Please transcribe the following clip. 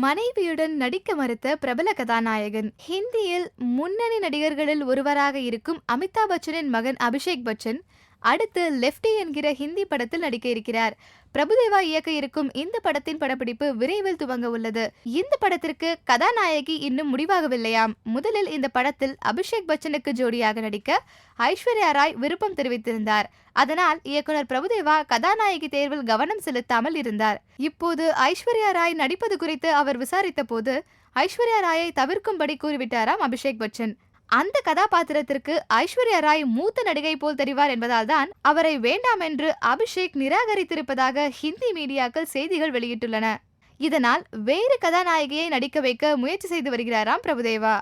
மனைவியுடன் நடிக்க மறுத்த பிரபல கதாநாயகன். ஹிந்தியில் முன்னணி நடிகர்களில் ஒருவராக இருக்கும் அமிதாப் பச்சனின் மகன் அபிஷேக் பச்சன் அடுத்து லெப்டி என்கிற ஹிந்தி படத்தில் நடிக்க இருக்கிறார். பிரபுதேவா இயக்க இருக்கும் இந்த படத்தின் படப்பிடிப்பு விரைவில் துவங்க உள்ளது. இந்த படத்திற்கு கதாநாயகி இன்னும் முடிவாகவில்லையாம். முதலில் இந்த படத்தில் அபிஷேக் பச்சனுக்கு ஜோடியாக நடிக்க ஐஸ்வர்யா ராய் விருப்பம் தெரிவித்திருந்தார். அதனால் இயக்குனர் பிரபுதேவா கதாநாயகி தேர்வில் கவனம் செலுத்தாமல் இருந்தார். இப்போது ஐஸ்வர்யா ராய் நடிப்பது குறித்து அவர் விசாரித்த போது ஐஸ்வர்யா ராயை தவிர்க்கும்படி கூறிவிட்டாராம் அபிஷேக் பச்சன். அந்த கதாபாத்திரத்திற்கு ஐஸ்வர்யா ராய் மூத்த நடிகை போல் தெரிவார் என்பதால் தான் அவரை வேண்டாம் என்று அபிஷேக் நிராகரித்திருப்பதாக ஹிந்தி மீடியாக்கள் செய்திகள் வெளியிட்டுள்ளன. இதனால் வேறு கதாநாயகியை நடிக்க வைக்க முயற்சி செய்து வருகிறாராம் பிரபுதேவா.